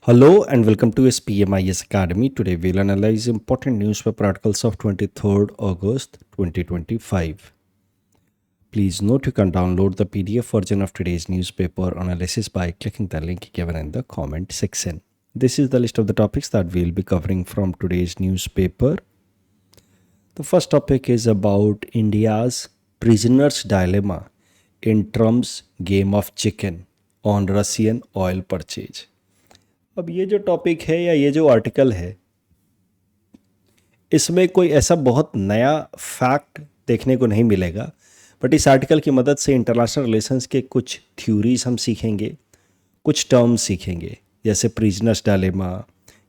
Hello and welcome to SPMIS Academy. Today we'll analyze important newspaper articles of 23rd August 2025. Please note you can download the PDF version of today's newspaper analysis by clicking the link given in the comment section. This is the list of the topics that we'll be covering from today's newspaper. The first topic is about India's prisoner's dilemma in Trump's game of chicken on Russian oil purchase. अब ये जो topic है या ये जो article है, इसमें कोई ऐसा बहुत नया फैक्ट देखने को नहीं मिलेगा, बट इस आर्टिकल की मदद से इंटरनेशनल रिलेशंस के कुछ थ्योरीज हम सीखेंगे, कुछ टर्म्स सीखेंगे, जैसे prisoners dilemma,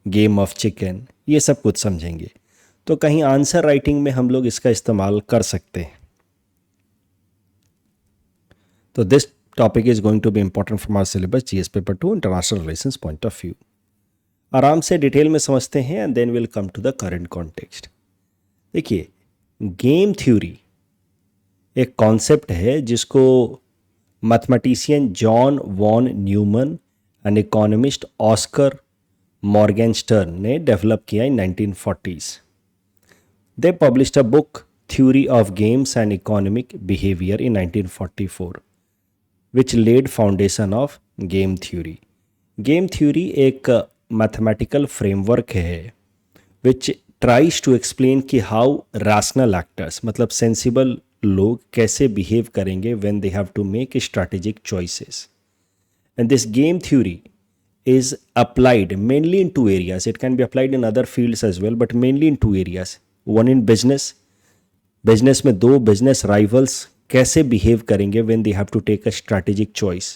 game of chicken, ये सब कुछ समझेंगे। तो कहीं आंसर राइटिंग में हम लोग इसका इस्तेमाल कर सकते हैं। तो this topic is going to be important from our syllabus GS paper 2 international relations point of view. आराम से डिटेल में समझते हैं and then will come to the current context. देखिए, गेम थ्योरी एक कॉन्सेप्ट है जिसको mathematician John von Neumann and economist Oskar Morgenstern ने डेवलप किया in 1940s. They published a book theory of games and economic behavior in 1944 which laid foundation of game theory. Game theory एक mathematical framework है which tries to explain कि how rational actors मतलब sensible लोग कैसे behave करेंगे when they have to make strategic choices. And this game theory is applied mainly in two areas. It can be applied in other fields as well, but mainly in two areas. One in business. Business में दो business rivals कैसे behave करेंगे when they have to take a strategic choice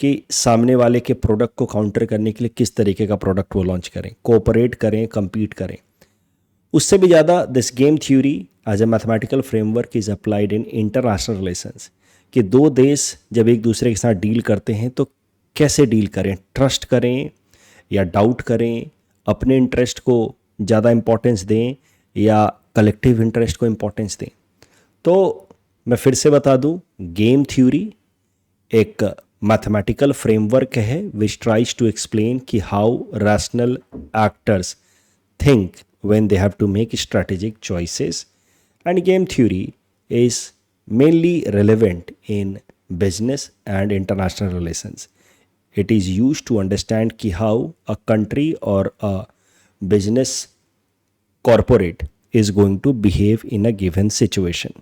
कि सामने वाले के product को counter करने के लिए किस तरीके का प्रोडक्ट वो लॉन्च करें, कोऑपरेट करें, compete करें. उससे भी ज़्यादा this game theory as a mathematical framework is applied in international relations कि दो देश जब एक दूसरे के साथ डील करते हैं तो कैसे डील करें, ट्रस्ट करें या डाउट करें, अपने इंटरेस्ट को ज़्यादा इंपॉर्टेंस दें या कलेक्टिव इंटरेस्ट को इंपॉर्टेंस दें. तो मैं फिर से बता दूं, गेम थ्योरी एक मैथमेटिकल फ्रेमवर्क है विच ट्राइज टू एक्सप्लेन कि how rational actors think when they have to make strategic choices. And game theory is mainly relevant in business and international relations. It is use to understand कि how a country और a business corporate is going to behave in a given situation.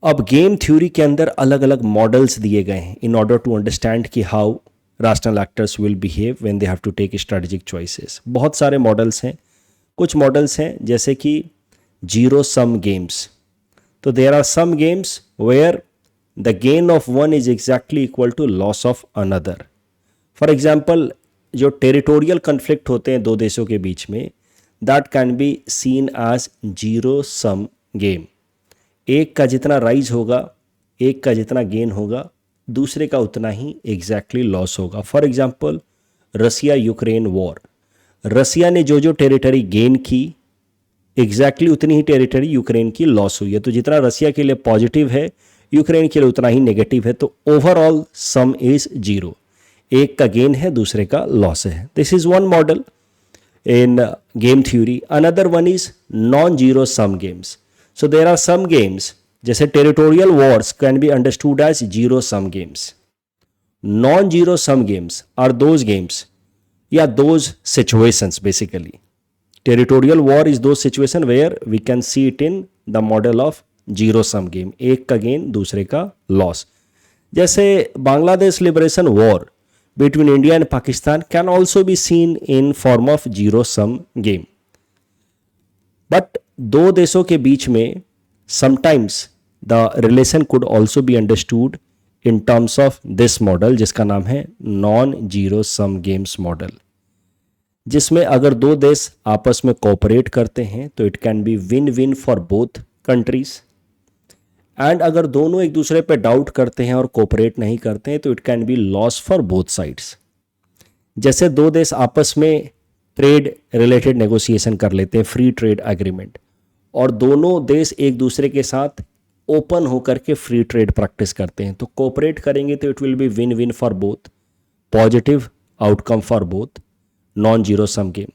अब game theory के अंदर अलग अलग models दिए गए हैं इन ऑर्डर टू अंडरस्टैंड कि how rational actors will behave when they have to take strategic choices. बहुत सारे मॉडल्स हैं. कुछ मॉडल्स हैं जैसे कि जीरो सम गेम्स. तो there are some games where the gain of one is exactly equal to loss of another. For example, जो territorial conflict होते हैं दो देशों के बीच में, that can be seen as zero sum game. एक का जितना राइज होगा, एक का जितना गेन होगा, दूसरे का उतना ही एग्जैक्टली लॉस होगा. For example, Russia Ukraine war. Russia ने जो जो टेरिटरी गेन की, एग्जैक्टली उतनी ही टेरिटरी यूक्रेन की लॉस हुई है. तो जितना रसिया के लिए पॉजिटिव है, यूक्रेन के लिए उतना ही नेगेटिव है. तो ओवरऑल सम इज जीरो. एक का गेन है, दूसरे का लॉस है. This is one model in game theory. Another one is non-zero sum games. So there are some games जैसे territorial wars can be understood as zero sum games. Non-zero sum games are those games या those situations basically. Territorial war is those situation where we can see it in the model of zero sum game. एक का gain, दूसरे का loss. जैसे Bangladesh liberation war between India and Pakistan can also be seen in form of zero sum game. But दो देशों के बीच में sometimes the relation could also be understood in terms of this model जिसका नाम है non zero sum games model, जिसमें अगर दो देश आपस में कोऑपरेट करते हैं तो it can be win-win for both countries. And अगर दोनों एक दूसरे पे डाउट करते हैं और कोऑपरेट नहीं करते हैं तो it can be loss for both sides. जैसे दो देश आपस में ट्रेड रिलेटेड नेगोशिएशन कर लेते हैं, फ्री ट्रेड एग्रीमेंट, और दोनों देश एक दूसरे के साथ ओपन होकर के फ्री ट्रेड प्रैक्टिस करते हैं, तो कोऑपरेट करेंगे तो it will be win win for both, positive outcome for both, non zero sum game.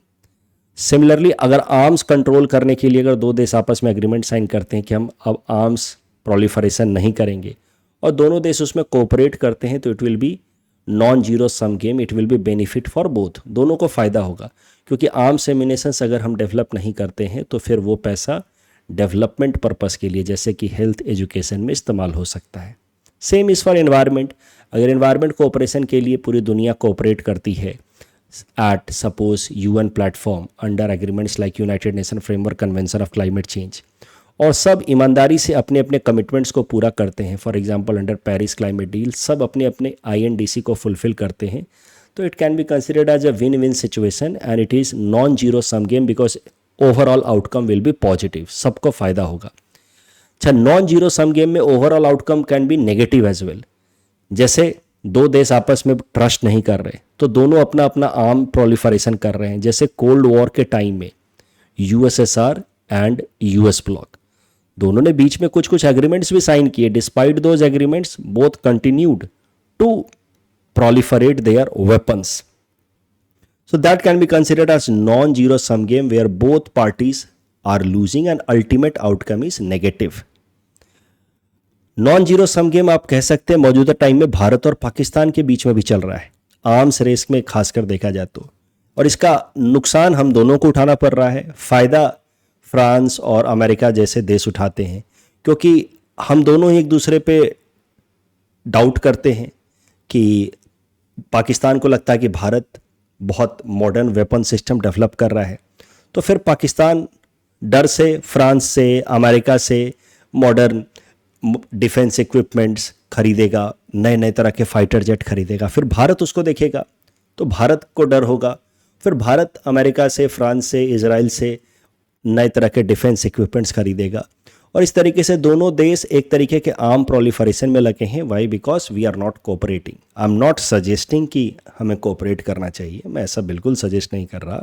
Similarly अगर आर्म्स कंट्रोल करने के लिए अगर दो देश आपस में एग्रीमेंट साइन करते हैं कि हम अब आर्म्स प्रोलिफरेशन नहीं करेंगे और दोनों देश उसमें कोऑपरेट करते हैं, तो it will be non zero sum game, it will be benefit for both, दोनों को फ़ायदा होगा। क्योंकि आर्म्स एम्यूनेशंस अगर हम डेवलप नहीं करते हैं तो फिर वो पैसा डेवलपमेंट पर्पस के लिए जैसे कि हेल्थ एजुकेशन में इस्तेमाल हो सकता है। Same is for environment. अगर एनवायरनमेंट कोऑपरेशन के लिए पूरी दुनिया कोऑपरेट करती है at suppose UN platform under agreements like United Nations Framework Convention of Climate Change, और सब ईमानदारी से अपने अपने कमिटमेंट्स को पूरा करते हैं, for example under Paris climate deal सब अपने अपने INDC को फुलफिल करते हैं, तो it can be considered as a win win situation and it is non zero sum game because overall outcome will be positive, सबको फ़ायदा होगा। अच्छा, नॉन जीरो सम गेम में overall outcome can be negative as well. जैसे दो देश आपस में ट्रस्ट नहीं कर रहे तो दोनों अपना अपना आर्म प्रोलिफरेशन कर रहे हैं। जैसे कोल्ड वॉर के टाइम में USSR एंड US ब्लॉक दोनों ने बीच में कुछ कुछ एग्रीमेंट्स भी साइन किए, despite those agreements both continued to proliferate their weapons. So that can be considered as non-zero sum game where both parties are losing and ultimate outcome is negative. Non zero sum game आप कह सकते हैं मौजूदा time में भारत और पाकिस्तान के बीच में भी चल रहा है, आर्म्स रेस में खासकर देखा जाए तो, और इसका नुकसान हम दोनों को उठाना पड़ रहा है। फ़ायदा फ्रांस और अमेरिका जैसे देश उठाते हैं क्योंकि हम दोनों ही एक दूसरे पे डाउट करते हैं कि पाकिस्तान को लगता है कि भारत बहुत मॉडर्न वेपन सिस्टम डेवलप कर रहा है, तो फिर पाकिस्तान डर से फ्रांस से अमेरिका से मॉडर्न डिफेंस इक्विपमेंट्स खरीदेगा, नए नए तरह के फाइटर जेट खरीदेगा, फिर भारत उसको देखेगा तो भारत को डर होगा, फिर भारत अमेरिका से, फ्रांस से, इजराइल से नए तरह के डिफेंस इक्विपमेंट्स खरीदेगा, और इस तरीके से दोनों देश एक तरीके के आर्म प्रोलिफरेशन में लगे हैं। Why? Because we are not cooperating. I am not suggesting कि हमें कोऑपरेट करना चाहिए, मैं ऐसा बिल्कुल सजेस्ट नहीं कर रहा,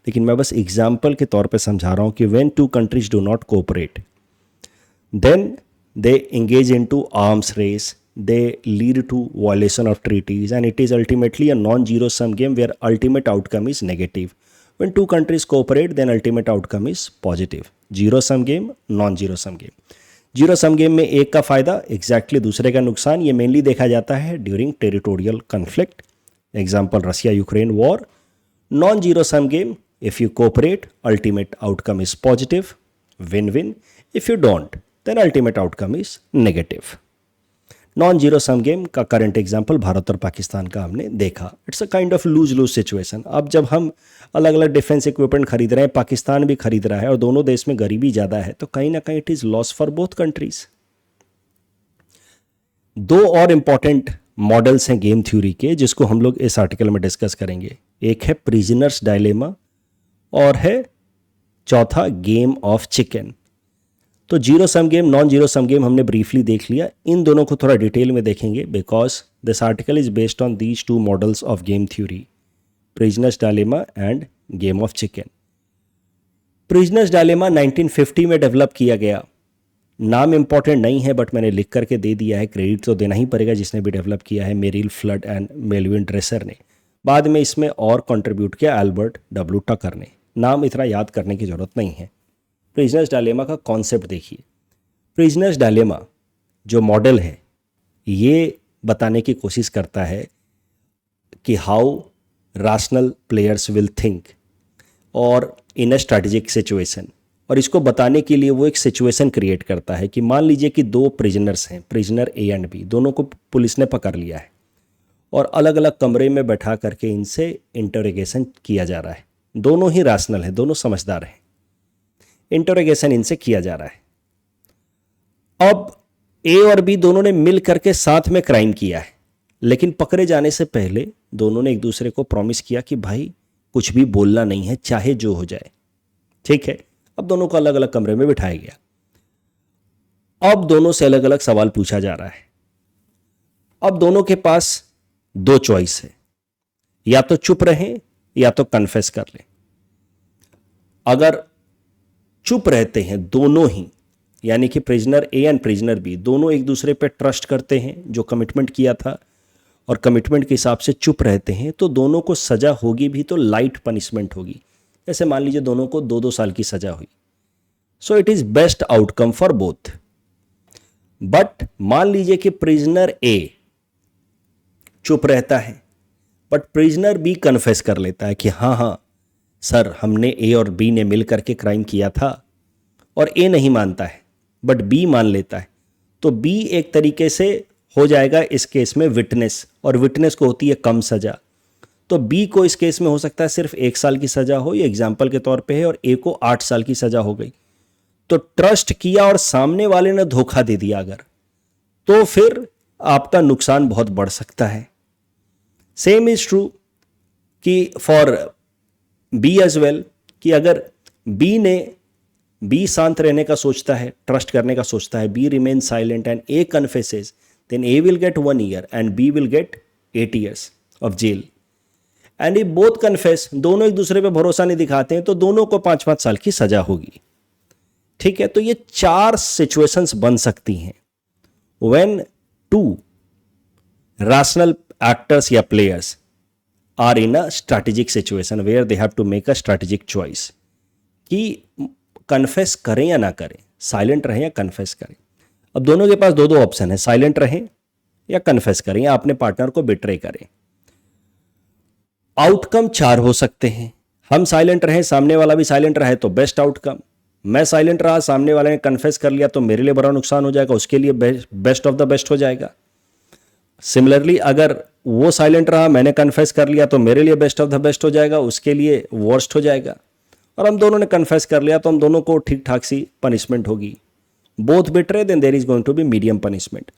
लेकिन मैं बस एग्जाम्पल के तौर पे समझा रहा हूँ कि when two countries do not cooperate then they engage into arms race, they lead to violation of treaties, and it is ultimately a non-zero sum game where ultimate outcome is negative. When two countries cooperate, then ultimate outcome is positive. Zero sum game, non-zero sum game. Zero sum game में एक का फायदा exactly दूसरे का नुकसान, ये mainly देखा जाता है during territorial conflict, example Russia Ukraine war. Non zero sum game, if you cooperate ultimate outcome is positive, win win. If you don't then ultimate outcome is negative. Non zero sum game का current example Bharat और पाकिस्तान का हमने देखा। It's a kind of lose lose situation. अब जब हम अलग अलग डिफेंस इक्विपमेंट खरीद रहे हैं, पाकिस्तान भी खरीद रहा है और दोनों देश में गरीबी ज़्यादा है, तो कहीं ना कहीं it is loss for both countries. दो और इम्पॉर्टेंट मॉडल्स हैं गेम थ्योरी के जिसको हम लोग इस आर्टिकल में डिस्कस करेंगे। एक है प्रिजनर्स डायलेमा और है चौथा गेम ऑफ चिकन। तो zero sum game, non zero sum game हमने ब्रीफली देख लिया, इन दोनों को थोड़ा डिटेल में देखेंगे because this article is based on these two models of game theory, prisoners dilemma end game of chicken. Prisoners dilemma 1950 में डेवलप किया गया। नाम इंपॉर्टेंट नहीं है बट मैंने लिख करके दे दिया है, क्रेडिट तो देना ही पड़ेगा जिसने भी डेवलप किया है, Merrill Flood and Melvin Dresher ने। बाद में इसमें और कंट्रीब्यूट किया एल्बर्ट डब्ल्यू टकर ने। नाम इतना याद करने की ज़रूरत नहीं है। प्रिजनर्स डायलेमा का कॉन्सेप्ट देखिए। प्रिजनर्स डायलेमा जो मॉडल है ये बताने की कोशिश करता है कि how rational players will think और इन अ स्ट्रैटेजिक सिचुएशन, और इसको बताने के लिए वो एक सिचुएशन क्रिएट करता है कि मान लीजिए कि दो प्रिजनर्स हैं, प्रिजनर ए एंड बी, दोनों को पुलिस ने पकड़ लिया है और अलग अलग कमरे में बैठा करके इनसे इंटरोगेशन किया जा रहा है। दोनों ही रैशनल हैं, दोनों समझदार हैं, इंटरोगेशन इनसे किया जा रहा है। अब ए और बी दोनों ने मिल करके साथ में क्राइम किया है, लेकिन पकड़े जाने से पहले दोनों ने एक दूसरे को प्रॉमिस किया कि भाई कुछ भी बोलना नहीं है, चाहे जो हो जाए, ठीक है। अब दोनों को अलग अलग कमरे में बिठाया गया। अब दोनों से अलग अलग सवाल पूछा जा रहा है। अब दोनों के पास दो चॉइस है, या तो चुप रहें या तो कन्फेस कर लें। अगर चुप रहते हैं दोनों ही, यानी कि prisoner A and prisoner B दोनों एक दूसरे पे ट्रस्ट करते हैं, जो कमिटमेंट किया था, और कमिटमेंट के हिसाब से चुप रहते हैं तो दोनों को सज़ा होगी भी तो लाइट पनिशमेंट होगी। जैसे मान लीजिए दोनों को 2-2 साल की सज़ा हुई, so it is best outcome for both. But मान लीजिए कि प्रिजनर ए चुप रहता है बट प्रिजनर बी कन्फेस कर लेता है कि हाँ सर, हमने ए और बी ने मिल करके क्राइम किया था, और ए नहीं मानता है बट बी मान लेता है, तो बी एक तरीके से हो जाएगा इस केस में विटनेस, और विटनेस को होती है कम सज़ा। तो बी को इस केस में हो सकता है सिर्फ 1 साल की सज़ा हो, ये एग्जाम्पल के तौर पे है, और ए को 8 साल की सज़ा हो गई। तो ट्रस्ट किया और सामने वाले ने धोखा दे दिया अगर, तो फिर आपका नुकसान बहुत बढ़ सकता है। सेम इज ट्रू कि फॉर बी एज वेल, कि अगर बी शांत रहने का सोचता है, ट्रस्ट करने का सोचता है, B remain silent and A confesses, then A will get 1 year and B will get 8 years of jail. And if both confess, दोनों एक दूसरे पे भरोसा नहीं दिखाते हैं, तो दोनों को 5-5 साल की सजा होगी। ठीक है, तो ये 4 सिचुएशंस बन सकती हैं व्हेन 2 rational actors या players are in a strategic situation where they have to make a strategic choice कि कन्फेस करें या ना करें, साइलेंट रहें या कन्फेस करें। अब दोनों के पास 2-2 ऑप्शन है, साइलेंट रहें या कन्फेस करें या अपने पार्टनर को बिट्रे करें। आउटकम 4 हो सकते हैं। हम साइलेंट रहें, सामने वाला भी साइलेंट रहे तो बेस्ट आउटकम। मैं साइलेंट रहा, सामने वाले ने कन्फेस कर लिया तो मेरे लिए बड़ा नुकसान हो जाएगा, उसके लिए बेस्ट ऑफ द बेस्ट हो जाएगा। सिमिलरली अगर वो साइलेंट रहा, मैंने कन्फेस कर लिया तो मेरे लिए बेस्ट ऑफ द बेस्ट हो जाएगा, उसके लिए वर्स्ट हो जाएगा। और हम दोनों ने कन्फेस कर लिया तो हम दोनों को ठीक ठाक सी पनिशमेंट होगी। Both betray, then there is going to be medium punishment.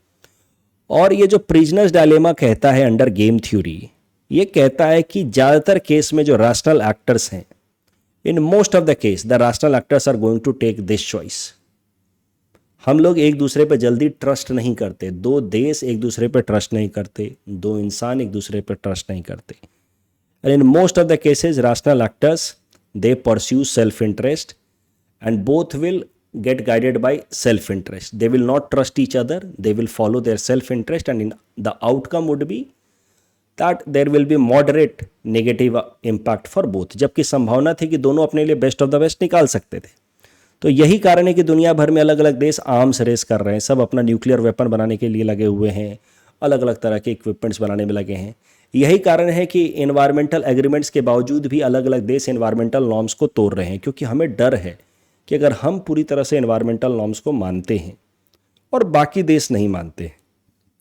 और ये जो प्रिजनर्स डायलेमा कहता है अंडर गेम थ्योरी, ये कहता है कि ज़्यादातर केस में जो रैशनल एक्टर्स हैं, in most of the case the rational actors are going to take this choice. हम लोग एक दूसरे पे जल्दी ट्रस्ट नहीं करते, 2 देश एक दूसरे पे ट्रस्ट नहीं करते, 2 इंसान एक दूसरे पे ट्रस्ट नहीं करते। And in most of the cases rational actors they pursue self interest and both will get guided by self interest. They will not trust each other, they will follow their self interest, and the outcome would be that there will be moderate negative impact for both. जबकि संभावना थी कि दोनों अपने लिए best of the best निकाल सकते थे। तो यही कारण है कि दुनिया भर में अलग अलग देश आर्म्स रेस कर रहे हैं, सब अपना न्यूक्लियर वेपन बनाने के लिए लगे हुए हैं, अलग अलग तरह के इक्विपमेंट्स बनाने में लगे हैं। यही कारण है कि एनवायरमेंटल एग्रीमेंट्स के बावजूद भी अलग अलग देश एनवायरमेंटल नॉर्म्स को तोड़ रहे हैं, क्योंकि हमें डर है कि अगर हम पूरी तरह से एनवायरमेंटल नॉर्म्स को मानते हैं और बाकी देश नहीं मानते हैं,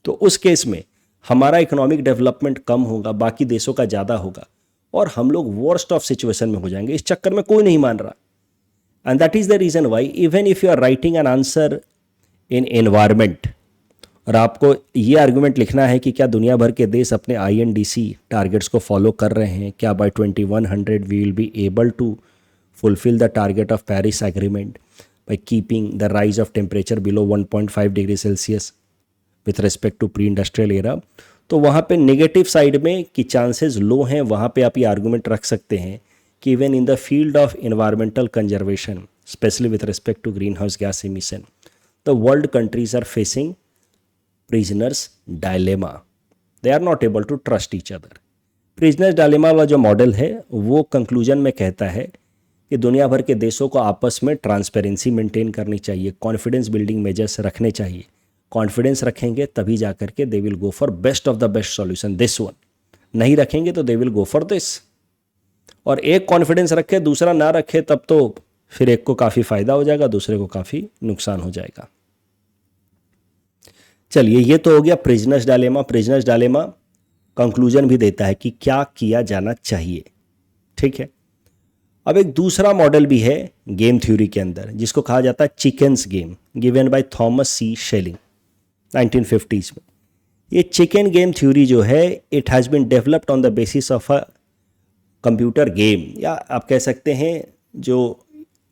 तो उस केस में हमारा इकोनॉमिक डेवलपमेंट कम होगा, बाकी देशों का ज़्यादा होगा, और हम लोग वर्स्ट ऑफ सिचुएशन में हो जाएंगे। इस चक्कर में कोई नहीं मान रहा। And that is the reason why even if you are writing an answer in environment, और आपको ये आर्गूमेंट लिखना है कि क्या दुनिया भर के देश अपने INDC टारगेट्स को फॉलो कर रहे हैं, क्या by 2100 we will be able to fulfill the target of Paris Agreement by keeping the rise of temperature below 1.5 degree Celsius with respect to pre-industrial era, तो वहाँ पे नेगेटिव साइड में कि चांसेस लो हैं, वहाँ पे आप ये आर्गूमेंट रख सकते हैं कि even in the field of environmental conservation specially with respect to green house gas emission, the world countries are facing prisoners dilemma, they are not able to trust each other. Prisoners dilemma वाला जो model है वो conclusion में कहता है कि दुनिया भर के देशों को आपस में ट्रांसपेरेंसी मेंटेन करनी चाहिए, कॉन्फिडेंस बिल्डिंग मेजर्स रखने चाहिए। कॉन्फिडेंस रखेंगे तभी जा करके they will go for best of the best solution, this one. नहीं रखेंगे तो they will go for this. और एक कॉन्फिडेंस रखे दूसरा ना रखे, तब तो फिर एक को काफ़ी फायदा हो जाएगा, दूसरे को काफ़ी नुकसान हो जाएगा। चलिए, ये तो हो गया prisoners dilemma. Prisoners dilemma conclusion भी देता है कि क्या किया जाना चाहिए। ठीक है, अब एक दूसरा मॉडल भी है गेम थ्योरी के अंदर जिसको कहा जाता है chickens game, given by Thomas C Schelling 1950s में। ये चिकन गेम थ्योरी जो है, it has been developed on the basis of a computer game, या आप कह सकते हैं जो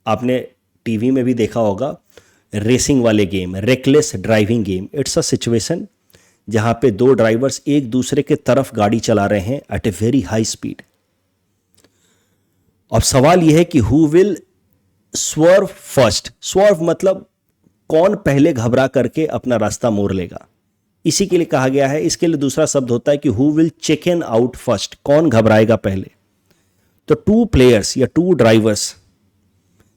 आपने टीवी में भी देखा होगा, रेसिंग वाले game, reckless driving game. It's a situation जहाँ पे 2 ड्राइवर्स एक दूसरे के तरफ गाड़ी चला रहे हैं at a very high speed. अब सवाल यह है कि who will swerve first. Swerve मतलब कौन पहले घबरा करके अपना रास्ता मोड़ लेगा। इसी के लिए कहा गया है। इसके लिए दूसरा शब्द होता है कि who will chicken out first, कौन घबराएगा पहले। तो टू प्लेयर्स या two drivers,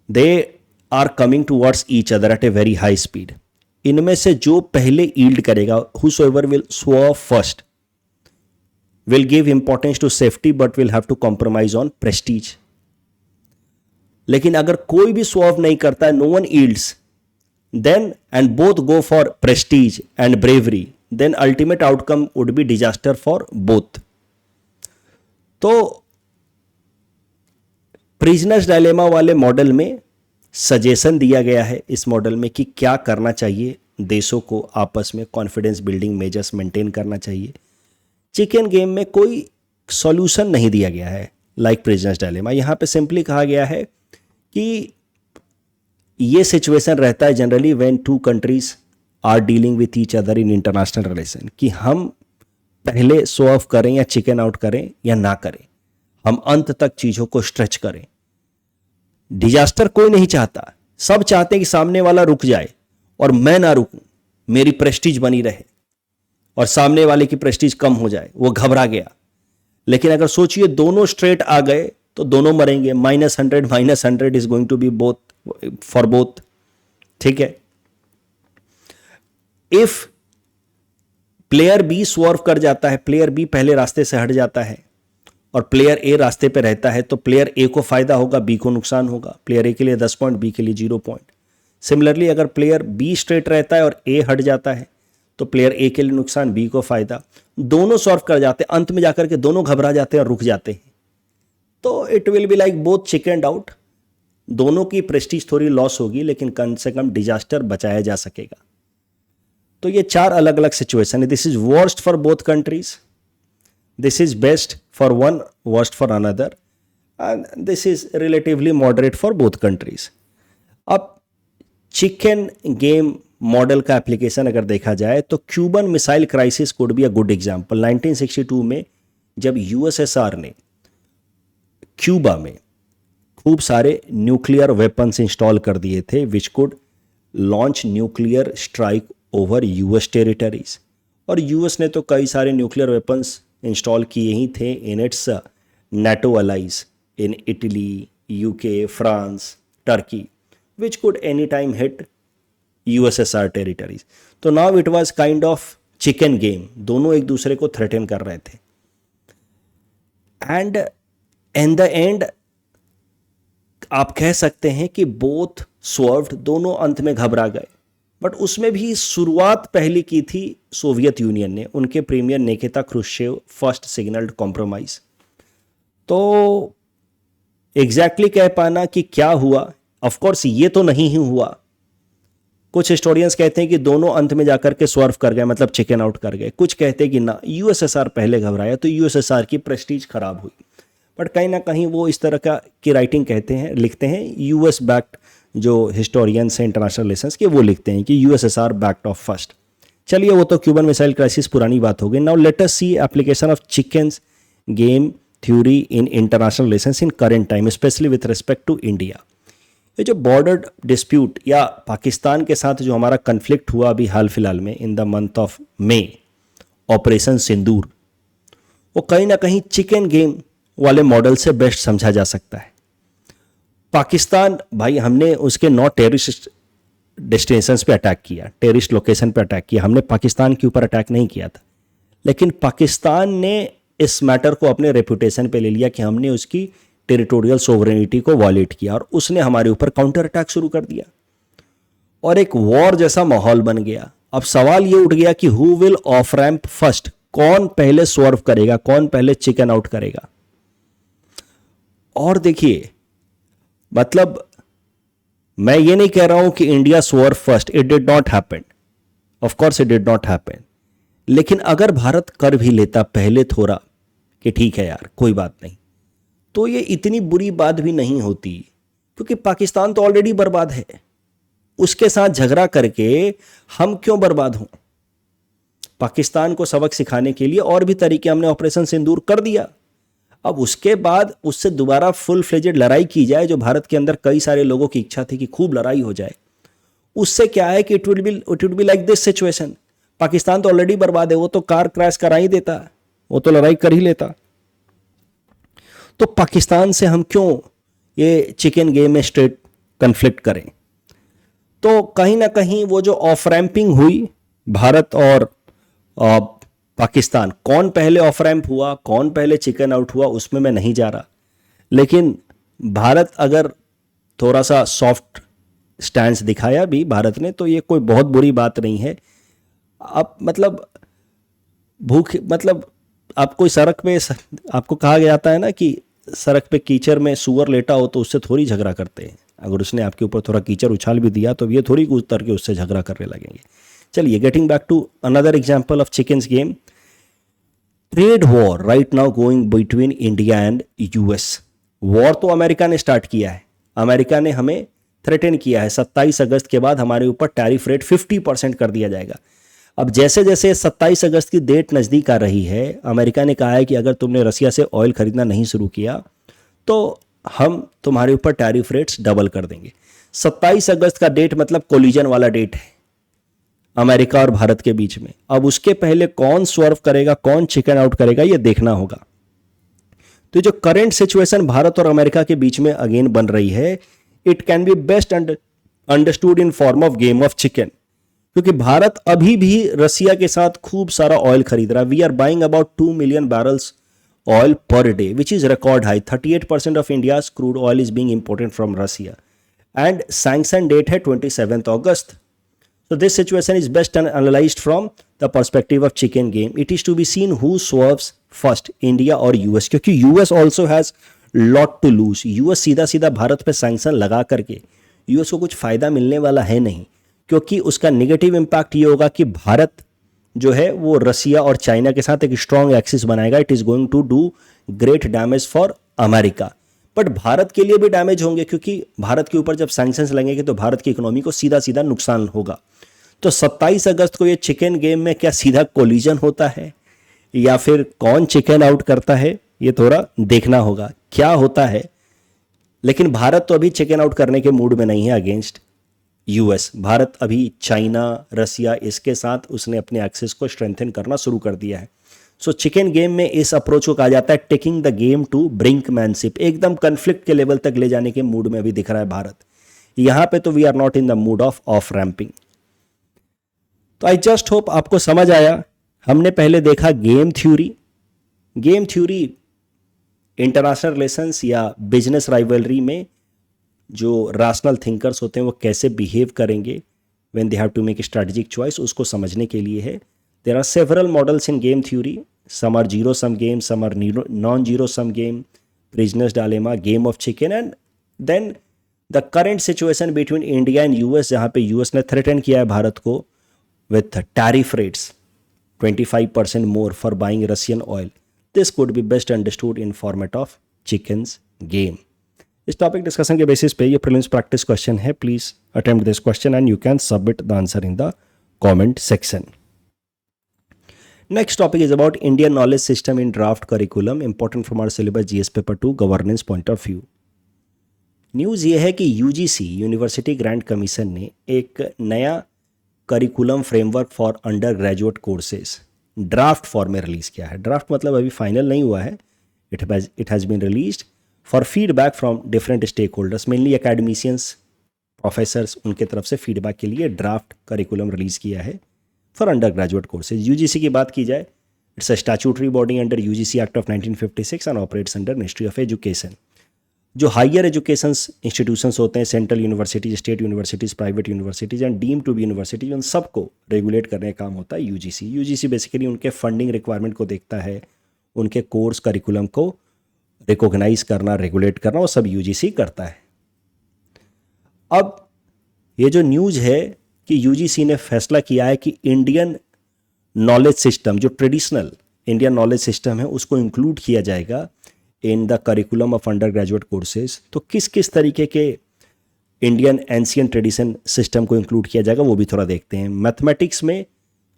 they are coming towards each other at a very high speed. इनमें से जो पहले ईल्ड करेगा, whosoever will swerve first, will give importance to safety but will have to compromise on prestige. लेकिन अगर कोई भी स्वर्व नहीं करता है, no one yields, then and both go for prestige and bravery, then ultimate outcome would be disaster for both. तो prisoners dilemma वाले model में सजेशन दिया गया है इस मॉडल में कि क्या करना चाहिए देशों को, आपस में कॉन्फिडेंस बिल्डिंग मेजर्स मेंटेन करना चाहिए। चिकन गेम में कोई सॉल्यूशन नहीं दिया गया है लाइक प्रिजनर्स डायलेमा। यहाँ पे सिंपली कहा गया है कि ये सिचुएशन रहता है generally when two countries are dealing with each other in international relation, कि हम पहले शो ऑफ करें या चिकन आउट करें या ना करें, हम अंत तक चीजों को स्ट्रेच करें। डिजास्टर कोई नहीं चाहता, सब चाहते हैं कि सामने वाला रुक जाए और मैं ना रुकूं, मेरी प्रेस्टीज बनी रहे और सामने वाले की प्रेस्टीज कम हो जाए, वो घबरा गया। लेकिन अगर सोचिए दोनों स्ट्रेट आ गए तो दोनों मरेंगे, -100 is going to be both for both. ठीक है, इफ प्लेयर बी स्वर्व कर जाता है, प्लेयर बी पहले रास्ते से हट जाता है और प्लेयर ए रास्ते पे रहता है, तो प्लेयर ए को फायदा होगा, बी को नुकसान होगा। प्लेयर ए के लिए 10 पॉइंट, बी के लिए 0 पॉइंट। सिमिलरली अगर प्लेयर बी स्ट्रेट रहता है और ए हट जाता है, तो प्लेयर ए के लिए नुकसान, बी को फायदा। दोनों सॉल्व कर जाते हैं, अंत में जाकर के दोनों घबरा जाते हैं और रुक जाते हैं। तो it will be like both chicken out, दोनों की प्रेस्टीज थोड़ी लॉस होगी लेकिन कम से कम डिजास्टर बचाया जा सकेगा। तो ये 4 अलग अलग सिचुएशन है। This is worst for both countries, this is best for one, worst for another, and this is relatively moderate for both countries. अब चिकन गेम मॉडल का एप्लीकेशन अगर देखा जाए तो Cuban missile crisis could be a good example. 1962 में जब USSR ने Cuba में खूब सारे न्यूक्लियर वेपन्स इंस्टॉल कर दिए थे which could launch nuclear strike over US territories, और यूएस ने तो कई सारे न्यूक्लियर वेपन्स इंस्टॉल किए ही थे in its NATO allies in Italy, UK, France, Turkey, which could any time hit USSR territories. तो now it was kind of chicken game, दोनों एक दूसरे को थ्रेटन कर रहे थे एंड इन द एंड आप कह सकते हैं कि बोथ स्वर्व्ड, दोनों अंत में घबरा गए। बट उसमें भी शुरुआत पहली की थी सोवियत यूनियन ने, उनके premier Nikita Khrushchev first signalled compromise. तो एग्जैक्टली कह पाना कि क्या हुआ, ऑफ कोर्स ये तो नहीं ही हुआ। कुछ हिस्टोरियंस कहते हैं कि दोनों अंत में जाकर के स्वर्व कर गए, मतलब चिकन आउट कर गए। कुछ कहते हैं कि ना, यूएसएसआर पहले घबराया तो यूएसएसआर की प्रेस्टीज खराब हुई। बट कहीं ना कहीं वो इस तरह का की राइटिंग कहते हैं, लिखते हैं, यूएस बैक्ड जो हिस्टोरियंस हैं इंटरनेशनल रिलेशंस के, वो लिखते हैं कि यूएसएसआर बैक्ड ऑफ फर्स्ट। चलिए वो तो क्यूबन मिसाइल क्राइसिस पुरानी बात हो गई। Now let us see application of chicken game theory in international relations in current time, specially with respect to India. ये जो बॉर्डर डिस्प्यूट या पाकिस्तान के साथ जो हमारा कन्फ्लिक्ट हुआ अभी हाल फिलहाल में in the month of May, operation Sindoor, वो कहीं ना कहीं चिकन गेम वाले मॉडल से बेस्ट समझा जा सकता है। पाकिस्तान भाई, हमने उसके 9 टेररिस्ट डेस्टिनेशंस पे अटैक किया, टेररिस्ट लोकेशन पे अटैक किया, हमने पाकिस्तान के ऊपर अटैक नहीं किया था। लेकिन पाकिस्तान ने इस मैटर को अपने रेपुटेशन पे ले लिया कि हमने उसकी टेरिटोरियल सोवरेनिटी को वॉलेट किया और उसने हमारे ऊपर काउंटर अटैक शुरू कर दिया और एक वॉर जैसा माहौल बन गया। अब सवाल ये उठ गया कि who will off ramp first, कौन पहले स्वर्व करेगा, कौन पहले चिकन आउट करेगा। और देखिए, मतलब मैं ये नहीं कह रहा हूं कि India swerve first, it did not happen, of course it did not happen. लेकिन अगर भारत कर भी लेता पहले थोड़ा कि ठीक है यार कोई बात नहीं, तो ये इतनी बुरी बात भी नहीं होती, क्योंकि पाकिस्तान तो ऑलरेडी बर्बाद है, उसके साथ झगड़ा करके हम क्यों बर्बाद हों। पाकिस्तान को सबक सिखाने के लिए और भी तरीके हमने ऑपरेशन सिंदूर कर दिया। अब उसके बाद उससे दोबारा फुल फ्लेजेड लड़ाई की जाए, जो भारत के अंदर कई सारे लोगों की इच्छा थी कि खूब लड़ाई हो जाए, उससे क्या है कि it would be like this situation. Pakistan तो ऑलरेडी बर्बाद है, वो तो कार क्रैश करा ही देता, वो तो लड़ाई कर ही लेता। तो पाकिस्तान से हम क्यों ये चिकन गेम में स्ट्रेट कन्फ्लिक्ट करें? तो कहीं ना कहीं वो जो ऑफ रैंपिंग हुई भारत और पाकिस्तान, कौन पहले ऑफ रैंप हुआ, कौन पहले चिकन आउट हुआ, उसमें मैं नहीं जा रहा। लेकिन भारत अगर थोड़ा सा सॉफ्ट स्टैंड दिखाया भी भारत ने, तो ये कोई बहुत बुरी बात नहीं है। अब मतलब भूख, मतलब आप कोई सड़क पे, आपको कहा जाता है ना कि सड़क पे कीचड़ में सुअर लेटा हो तो उससे थोड़ी झगड़ा करते हैं। अगर उसने आपके ऊपर थोड़ा कीचड़ उछाल भी दिया तो ये थोड़ी उतर के उससे झगड़ा करने लगेंगे। चलिए, getting back to another example of chickens game, trade war right now going between India and US. War तो अमेरिका ने स्टार्ट किया है, अमेरिका ने हमें थ्रेटन किया है 27 अगस्त के बाद हमारे ऊपर टैरिफ रेट 50% कर दिया जाएगा। अब जैसे जैसे 27 अगस्त की डेट नज़दीक आ रही है, अमेरिका ने कहा है कि अगर तुमने रसिया से ऑयल खरीदना नहीं शुरू किया तो हम तुम्हारे ऊपर टैरिफ रेट्स डबल कर देंगे। 27 अगस्त का डेट मतलब कोलिजन वाला डेट है अमेरिका और भारत के बीच में। अब उसके पहले कौन स्वर्व करेगा, कौन चिकन आउट करेगा, यह देखना होगा। तो जो करंट सिचुएशन भारत और अमेरिका के बीच में अगेन बन रही है, it can B best understood in form of game of chicken, क्योंकि भारत अभी भी रसिया के साथ खूब सारा ऑयल खरीद रहा है। We are buying about 2 million barrels oil per day, which is record high. 38% of India's crude oil is being imported from Russia and sanction date है 27 अगस्त। So this situation is best analyzed from the perspective of chicken game. It is to be seen who swerves first, India or US, क्योंकि US also has lot to lose. US सीधा सीधा भारत पे sanction लगा करके US को कुछ फायदा मिलने वाला है नहीं, क्योंकि उसका नेगेटिव इम्पैक्ट ये होगा कि भारत जो है वो रसिया और चाइना के साथ एक स्ट्रॉन्ग एक्सिस बनाएगा। It is going to do great damage for America, but Bharat के लिए भी डैमेज होंगे, क्योंकि भारत के ऊपर जब सैंक्शंस लगेंगे तो भारत की इकोनॉमी को सीधा सीधा नुकसान होगा। तो 27 अगस्त को ये चिकन गेम में क्या सीधा कोलिजन होता है या फिर कौन चिकन आउट करता है, ये थोड़ा देखना होगा क्या होता है। लेकिन भारत तो अभी चिकन आउट करने के मूड में नहीं है अगेंस्ट यूएस। भारत अभी चाइना, रसिया, इसके साथ उसने अपने एक्सेस को स्ट्रेंथन करना शुरू कर दिया है। सो चिकन गेम में इस अप्रोच को कहा जाता है taking the game to brinkmanship, एकदम कन्फ्लिक्ट के लेवल तक ले जाने के मूड में अभी दिख रहा है भारत। यहां पे तो we are not in the mood of ramping. तो आई जस्ट होप आपको समझ आया। हमने पहले देखा game theory. Game theory international relations या बिजनेस राइवलरी में जो रैशनल थिंकर्स होते हैं वो कैसे बिहेव करेंगे when they have to make strategic choice, उसको समझने के लिए है। There are several models in game theory, some are zero sum game, some are non zero sum game, prisoners dilemma, game of chicken, and then the current situation between India and US, जहाँ पे US ने threaten किया है भारत को with tariff rates 25% more for buying Russian oil. This could be best understood in format of chicken's game. इस topic discussion के basis पे ये प्रीलिम्स प्रैक्टिस क्वेश्चन है। Please attempt this question and you can submit the answer in the comment section. Next topic is about Indian knowledge system in draft curriculum, important from our syllabus GS paper 2 governance point of view. News ये है कि UGC university grant commission ने एक नया curriculum framework for under graduate courses draft form में release किया है। Draft मतलब अभी फाइनल नहीं हुआ है, it has been released for feedback from different stake holders, mainly academicians, professors, उनके तरफ से फीडबैक के लिए ड्राफ्ट करिकुलम रिलीज़ किया है for under graduate courses. UGC की बात की जाए, it's a statutory body under UGC act of 1956 and operates under ministry of education. जो हायर एजुकेशन इंस्टीट्यूशंस होते हैं, central universities, state universities, private universities and deem to be universities, उन सबको regulate करने का काम होता है यूजीसी। यूजीसी बेसिकली उनके फंडिंग रिक्वायरमेंट को देखता है, उनके कोर्स करिकुलम को रिकॉग्नाइज करना, रेगुलेट करना, वो सब यूजीसी करता है। अब ये जो न्यूज़ है कि यूजीसी ने फैसला किया है कि इंडियन नॉलेज सिस्टम, जो ट्रेडिशनल इंडियन नॉलेज सिस्टम है, उसको इंक्लूड किया जाएगा in the curriculum of under graduate courses. तो किस किस तरीके के इंडियन एंशियंट ट्रेडिशन सिस्टम को इंक्लूड किया जाएगा वो भी थोड़ा देखते हैं। मैथमेटिक्स में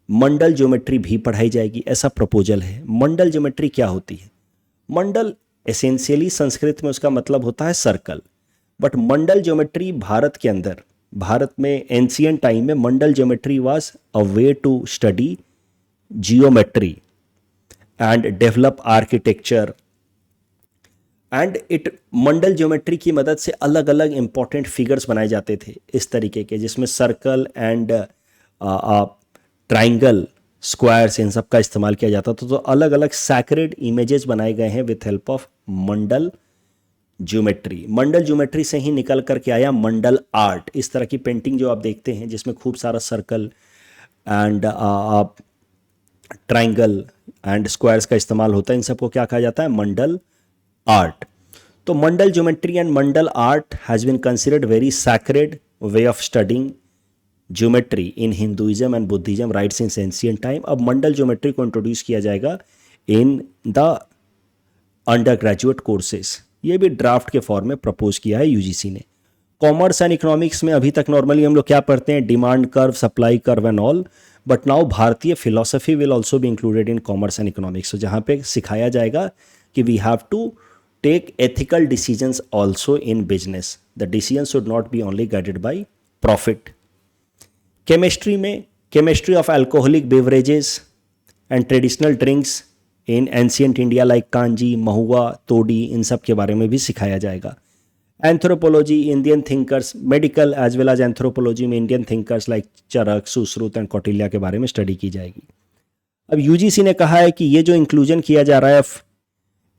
मंडल ज्योमेट्री भी पढ़ाई जाएगी, ऐसा प्रपोजल है। मंडल ज्योमेट्री क्या होती है? मंडल एसेंशियली संस्कृत में उसका मतलब होता है circle, but mandala geometry Bharat के अंदर भारत में एंशियंट टाइम में mandala geometry was a way to study geometry and develop architecture and it mandala geometry की मदद से अलग अलग इंपॉर्टेंट फिगर्स बनाए जाते थे इस तरीके के, जिसमें सर्कल एंड ट्राइंगल स्क्वायर्स इन सब का इस्तेमाल किया जाता था। तो अलग अलग सैक्रेड इमेजेस बनाए गए हैं with help of Mandal geometry. Mandal geometry से ही निकल करके आया मंडल आर्ट। इस तरह की पेंटिंग जो आप देखते हैं जिसमें खूब सारा circle and triangle and squares का इस्तेमाल होता है, इन सबको क्या कहा जाता है? मंडल आर्ट। तो mandala geometry and mandala art has been considered very sacred way of studying geometry in Hinduism and Buddhism right since ancient time. अब मंडल ज्योमेट्री को इंट्रोड्यूस किया जाएगा in the under graduate courses. ये भी ड्राफ्ट के फॉर्म में प्रपोज किया है यूजीसी ने। कॉमर्स एंड इकोनॉमिक्स में अभी तक नॉर्मली हम लोग क्या पढ़ते हैं? Demand curve, supply curve and all, but now Bharatiya philosophy will also be included in commerce and economics. जहाँ पे सिखाया जाएगा कि we have to take ethical decisions also in business. The decision should not be only guided by profit. Chemistry में chemistry of alcoholic beverages and traditional drinks in ancient India like kanji, mahua, toddy, इन सब के बारे में भी सिखाया जाएगा। Anthropology, Indian thinkers, medical as well as anthropology में Indian thinkers like Charaka, Sushruta and Kautilya के बारे में स्टडी की जाएगी। अब यूजीसी ने कहा है कि ये जो इंक्लूजन किया जा रहा है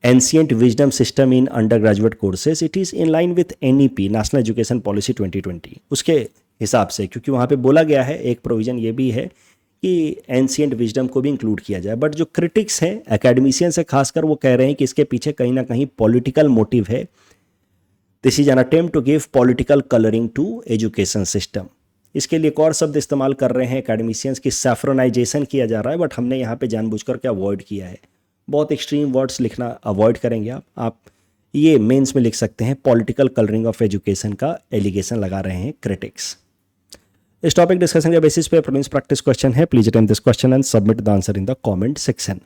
ancient wisdom system in under graduate courses, it is in line with NEP, national education policy 2020, उसके हिसाब से, क्योंकि वहाँ पे बोला गया है, एक प्रोविजन ये भी है कि एंशियंट विजडम को भी इंक्लूड किया जाए। बट जो क्रिटिक्स हैं एकेडमिशियन से खासकर, वो कह रहे हैं कि इसके पीछे कहीं ना कहीं पॉलिटिकल मोटिव है। This is an attempt to give political colouring to education system. इसके लिए एक और शब्द इस्तेमाल कर रहे हैं एकेडमिशियंस की, सैफ्रोनाइजेशन किया जा रहा है, बट हमने यहाँ पे जानबूझकर क्या अवॉइड किया है। बहुत एक्सट्रीम वर्ड्स लिखना अवॉइड करेंगे आप ये मेंस में लिख सकते हैं, पॉलिटिकल कलरिंग ऑफ एजुकेशन का एलिगेशन लगा रहे हैं क्रिटिक्स। इस टॉपिक डिस्कशन के बेसिस पे प्रीलिम्स प्रैक्टिस क्वेश्चन है। Please attempt this question and submit the answer in the comment section.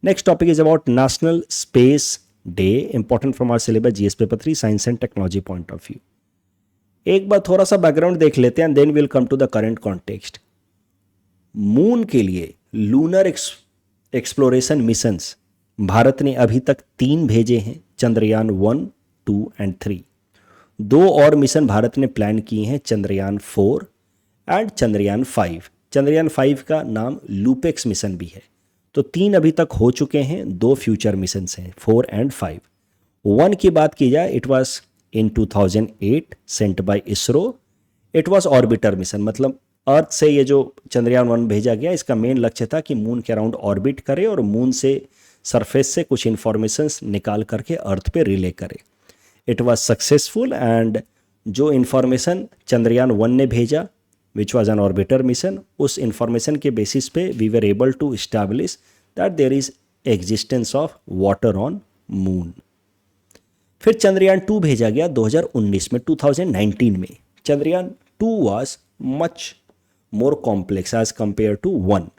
Next topic is about national space day, important from our syllabus GS paper 3 science and technology point of view. एक बार थोड़ा सा background देख लेते हैं, then will come to the current context. Moon के लिए lunar exploration missions Bharat ने अभी तक 3 भेजे हैं, चंद्रयान 1, 2 एंड 3। 2 और मिशन भारत ने प्लान किए हैं, चंद्रयान 4 एंड चंद्रयान 5। चंद्रयान 5 का नाम लूपेक्स मिशन भी है। तो 3 अभी तक हो चुके हैं, 2 फ्यूचर मिशंस हैं, 4 एंड 5। 1 की बात की जाए, it was in 2008 sent by ISRO. It was orbiter mission, मतलब अर्थ से ये जो चंद्रयान 1 भेजा गया, इसका मेन लक्ष्य था कि मून के अराउंड ऑर्बिट करे और मून से सरफेस से कुछ इंफॉर्मेशंस निकाल करके अर्थ पे रिले करे। इट वाज सक्सेसफुल एंड जो इंफॉर्मेशन चंद्रयान 1 ने भेजा, which was an orbiter mission, उस इंफॉर्मेशन के बेसिस पे we were able to establish that there is existence of water on moon. फिर चंद्रयान 2 भेजा गया 2019 में, 2019 में। Chandrayaan 2 was much more complex as compare to 1।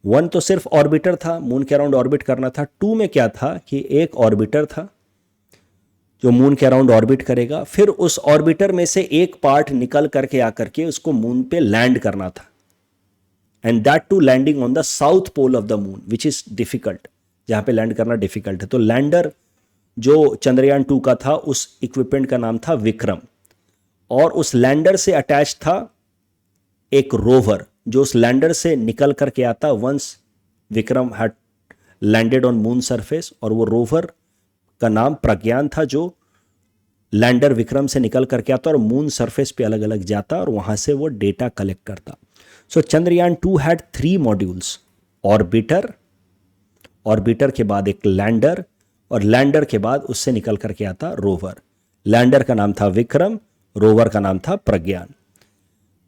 1 तो सिर्फ ऑर्बिटर था, मून के अराउंड ऑर्बिट करना था। 2 में क्या था कि एक ऑर्बिटर था जो मून के अराउंड ऑर्बिट करेगा, फिर उस ऑर्बिटर में से एक पार्ट निकल करके आकर के उसको मून पे लैंड करना था, and that too landing on the south pole of the moon which is difficult, जहां पे लैंड करना डिफिकल्ट है। तो लैंडर जो चंद्रयान 2 का था, उस इक्विपमेंट का नाम था विक्रम, और उस लैंडर से अटैच था एक रोवर जो उस लैंडर से निकल करके आता once Vikram had landed on moon surface, और वो रोवर का नाम प्रज्ञान था, जो लैंडर विक्रम से निकल करके आता और मून सरफेस पे अलग अलग जाता और वहां से वो डेटा कलेक्ट करता। So Chandrayaan 2 had 3 modules, orbiter, orbiter के बाद एक लैंडर, और लैंडर के बाद उससे निकल करके आता रोवर। लैंडर का नाम था विक्रम, रोवर का नाम था Pragyan.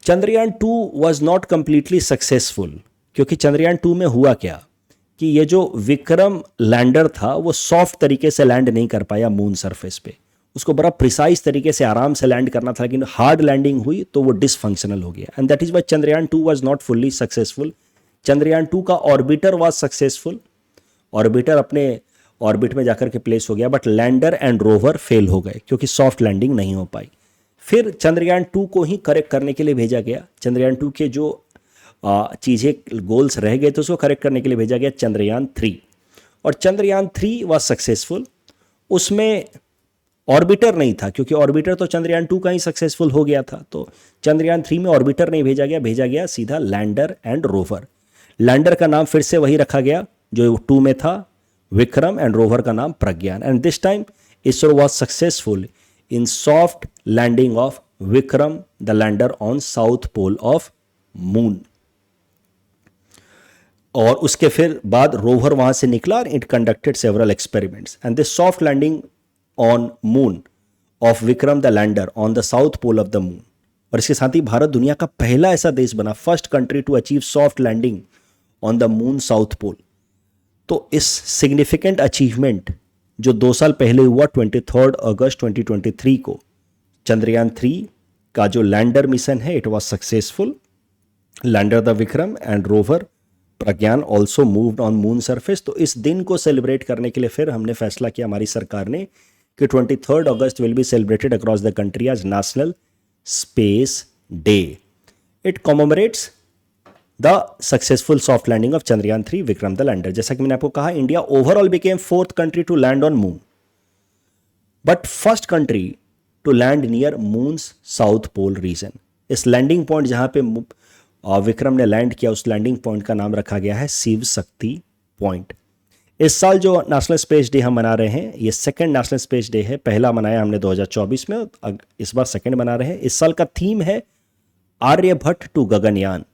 Chandrayaan 2 was not completely successful, क्योंकि चंद्रयान 2 में हुआ क्या कि ये जो विक्रम लैंडर था वो सॉफ्ट तरीके से लैंड नहीं कर पाया मून सरफेस पे। उसको बड़ा प्रिसाइज तरीके से आराम से लैंड करना था, लेकिन हार्ड लैंडिंग हुई तो वो डिसफंक्शनल हो गया, and that is why Chandrayaan 2 was not fully successful. Chandrayaan 2 का ऑर्बिटर वॉज सक्सेसफुल, ऑर्बिटर अपने ऑर्बिट में जाकर के प्लेस हो गया, but lander and rover fail हो गए क्योंकि सॉफ्ट लैंडिंग नहीं हो पाई। फिर चंद्रयान 2 को ही करेक्ट करने के लिए भेजा गया। चंद्रयान 2 के जो चीज़ें गोल्स रह गए थे उसको करेक्ट करने के लिए भेजा गया चंद्रयान 3, और चंद्रयान 3 वाज सक्सेसफुल। उसमें ऑर्बिटर नहीं था, क्योंकि ऑर्बिटर तो चंद्रयान 2 का ही सक्सेसफुल हो गया था, तो चंद्रयान 3 में ऑर्बिटर नहीं भेजा गया सीधा लैंडर एंड रोवर। लैंडर का नाम फिर से वही रखा गया जो 2 में था, विक्रम, एंड रोवर का नाम Pragyan. And this time ISRO was successful in soft landing of Vikram the lander on south pole of moon. और उसके फिर बाद रोवर वहां से निकला और it conducted several experiments, and this soft landing on moon of Vikram the lander on the south pole of the moon. और इसके साथ ही भारत दुनिया का पहला ऐसा देश बना, first country to achieve soft landing on the moon south pole. तो इस सिग्निफिकेंट अचीवमेंट जो 2 साल पहले हुआ 23 अगस्त 2023 को, चंद्रयान 3 का जो लैंडर मिशन है it was successful. Lander the Vikram and rover Pragyan also moved on moon surface. तो इस दिन को सेलिब्रेट करने के लिए फिर हमने फैसला किया हमारी सरकार ने कि 23 August will be celebrated across the country as national space day. It commemorates the successful soft landing of Chandrayaan 3 Vikram the lander. जैसा कि मैंने आपको कहा, India overall became 4th country to land on moon, but first country to land near moon's south pole region. इस landing point जहां पे विक्रम ने land किया, उस लैंडिंग पॉइंट का नाम रखा गया है शिव शक्ति पॉइंट। इस साल जो नेशनल स्पेस डे हम मना रहे हैं, ये सेकंड नेशनल स्पेस डे है। पहला मनाया हमने 2024 में, इस बार सेकंड मना रहे हैं। इस साल का थीम है Aryabhatta to Gaganyaan,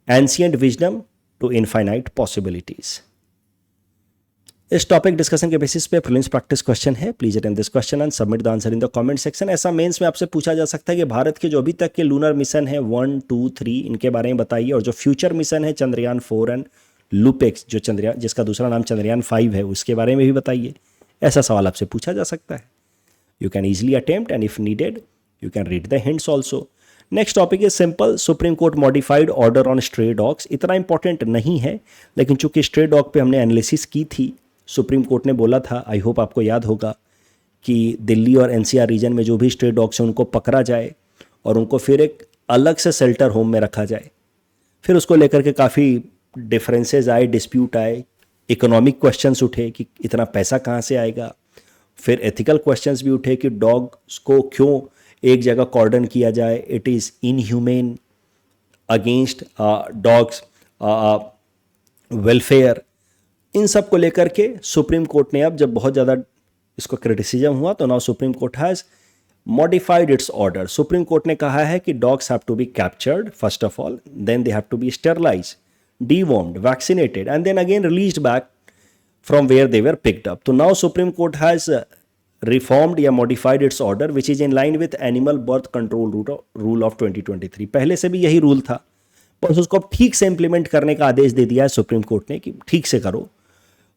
ancient wisdom to infinite possibilities. इस टॉपिक डिस्कशन के बेसिस पे प्रीलिम्स प्रैक्टिस क्वेश्चन है। Please attend this question and submit the answer in the comment section. ऐसा मेंस में आपसे पूछा जा सकता है कि भारत के जो अभी तक के लूनर मिशन है 1, 2, 3 इनके बारे में बताइए, और जो फ्यूचर मिशन है चंद्रयान 4 एंड लूपेक्स जो चंद्रयान जिसका दूसरा नाम चंद्रयान 5 है उसके बारे में भी बताइए। ऐसा सवाल आपसे पूछा जा सकता है। You can easily attempt and if needed you can read the hints also. Next topic is simple, supreme court modified order on stray dogs. इतना इंपॉर्टेंट नहीं है, लेकिन चूंकि स्ट्रे डॉग पे हमने एनालिसिस की थी, सुप्रीम कोर्ट ने बोला था, आई होप आपको याद होगा, कि दिल्ली और एनसीआर रीजन में जो भी स्ट्रे डॉग्स हैं उनको पकड़ा जाए और उनको फिर एक अलग से शेल्टर होम में रखा जाए। फिर उसको लेकर के काफ़ी डिफरेंसेस आए, डिस्प्यूट आए, इकोनॉमिक क्वेश्चंस उठे कि इतना पैसा कहाँ से आएगा। फिर एथिकल क्वेश्चंस भी उठे कि डॉग्स को क्यों एक जगह कॉर्डन किया जाए, it is inhuman against dogs welfare. इन सब को लेकर के सुप्रीम कोर्ट ने अब जब बहुत ज़्यादा इसको क्रिटिसिज्म हुआ तो now supreme court has modified its order. Supreme court ने कहा है कि dogs have to be captured first of all, then they have to be sterilised, dewormed, vaccinated, and then again released back from where they were picked up. So now Supreme Court has reformed या modified its order which is in line with animal birth control rule of 2023। पहले से भी यही rule था, बस उसको अब ठीक से इंप्लीमेंट करने का आदेश दे दिया है सुप्रीम कोर्ट ने कि ठीक से करो।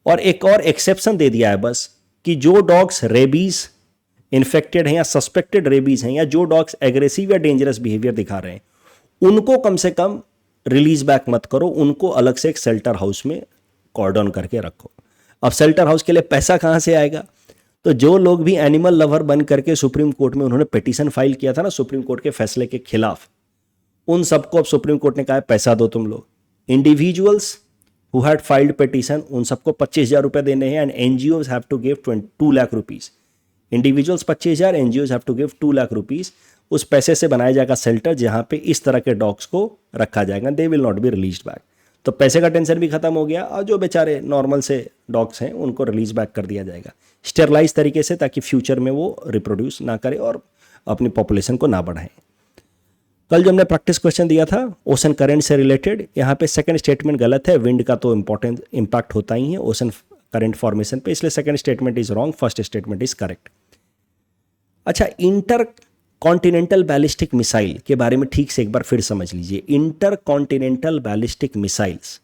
और एक और एक्सेप्शन दे दिया है बस, कि जो डॉग्स रेबीज इन्फेक्टेड हैं या सस्पेक्टेड रेबीज हैं, या जो डॉग्स एग्रेसिव या डेंजरस बिहेवियर दिखा रहे हैं, उनको कम से कम रिलीज बैक मत करो, उनको अलग से एक शेल्टर हाउस में कॉर्डन करके रखो। अब शेल्टर हाउस के लिए पैसा कहाँ से आएगा? तो जो लोग भी एनिमल लवर बन करके सुप्रीम कोर्ट में उन्होंने पिटीशन फाइल किया था ना सुप्रीम कोर्ट के फैसले के खिलाफ, उन सबको अब सुप्रीम कोर्ट ने कहा पैसा दो तुम लोग। Individuals who had filed petition उन सबको 25,000 रुपये देने हैं, and NGOs have to give 2 lakh rupees. Individuals 25,000, NGOs have to give 2 lakh rupees. उस पैसे से बनाया जाएगा शेल्टर जहां पे इस तरह के डॉग्स को रखा जाएगा, they will not be release back. तो पैसे का टेंशन भी खत्म हो गया, और जो बेचारे नॉर्मल से डॉग्स हैं उनको रिलीज बैक कर दिया जाएगा स्टेरलाइज तरीके से, ताकि फ्यूचर में वो रिप्रोड्यूस ना करे और अपनी पॉपुलेशन को ना बढ़ाएं। कल जो हमने प्रैक्टिस क्वेश्चन दिया था ओशन करंट से रिलेटेड, यहाँ पे सेकंड स्टेटमेंट गलत है। विंड का तो इंपॉर्टेंट इंपैक्ट होता ही है ओशन करंट फॉर्मेशन पे, इसलिए second statement is wrong, first statement is correct. अच्छा, इंटर कॉन्टिनेंटल बैलिस्टिक मिसाइल के बारे में ठीक से एक बार फिर समझ लीजिए। इंटर कॉन्टिनेंटल बैलिस्टिक मिसाइल्स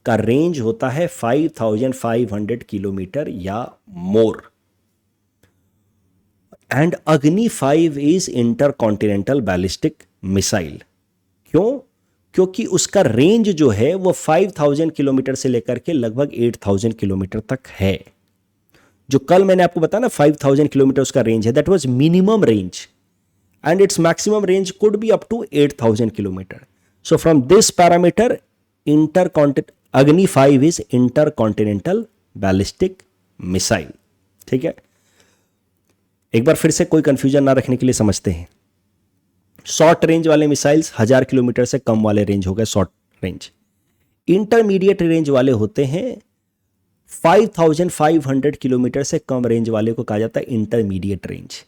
का रेंज होता है 5,500 किलोमीटर या मोर, एंड अग्नि 5 is inter continental ballistic missile. क्यों? क्योंकि उसका रेंज जो है वो 5,000 किलोमीटर से लेकर के लगभग 8,000 किलोमीटर तक है। जो कल मैंने आपको बताया ना 5,000 किलोमीटर उसका रेंज है, that was minimum range. and its maximum range could be up to 8,000 kilometer. So from this parameter, Agni 5 is intercontinental ballistic missile. ठीक है, एक बार फिर से कोई कंफ्यूजन ना रखने के लिए समझते हैं. शॉर्ट रेंज वाले मिसाइल्स 1000 किलोमीटर से कम वाले रेंज हो गए शॉर्ट रेंज. इंटरमीडिएट रेंज वाले होते हैं 5500 किलोमीटर से कम रेंज वाले को कहा जाता है इंटरमीडिएट रेंज,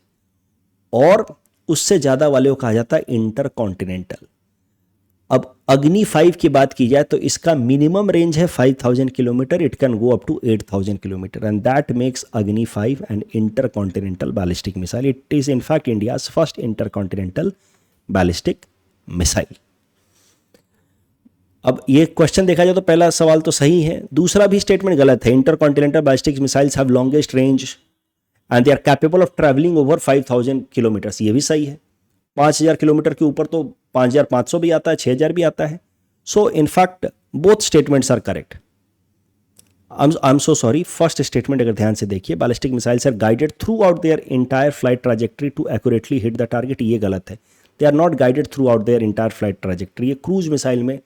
और उससे ज़्यादा वाले को कहा जाता है इंटरकॉन्टिनेंटल. अब अग्नि 5 की बात की जाए तो इसका मिनिमम रेंज है 5000 kilometre, it can go up to 8000 kilometre, and that makes Agni 5 an intercontinental ballistic missile. It is in fact India's first intercontinental ballistic missile. अब ये क्वेश्चन देखा जाए तो पहला सवाल तो सही है, दूसरा भी स्टेटमेंट गलत है. Intercontinental ballistic missiles have longest range and they are capable of travelling over 5000 kilometres. ये भी सही है. 5000 किलोमीटर के ऊपर तो 5500 भी आता है, 6000 भी आता है. So in fact both statements are correct. I am so sorry, first statement अगर ध्यान से देखिए, ballistic missiles are guided throughout their entire flight trajectory to accurately hit the target. ये गलत है. They are not guided throughout their entire flight trajectory. ये cruise missile में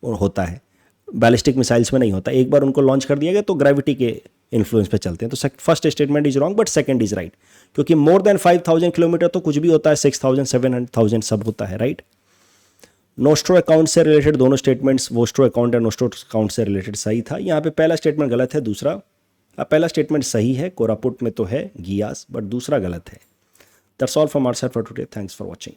होता है, बैलिस्टिक मिसाइल्स में नहीं होता. एक बार उनको लॉन्च कर दिया गया तो ग्रेविटी के इन्फ्लुएंस पे चलते हैं. तो first statement is wrong but second is right, क्योंकि मोर देन 5000 किलोमीटर तो कुछ भी होता है, 6000 7000 सब होता है, राइट. नोस्ट्रो अकाउंट से रिलेटेड दोनों स्टेटमेंट्स, वोस्ट्रो अकाउंट और नोस्ट्रो अकाउंट से रिलेटेड सही था. यहाँ पे पहला स्टेटमेंट गलत है, दूसरा पहला स्टेटमेंट सही है, कोरापुट में तो है गियास, बट दूसरा गलत है. That's all from our side for today. Thanks for watching.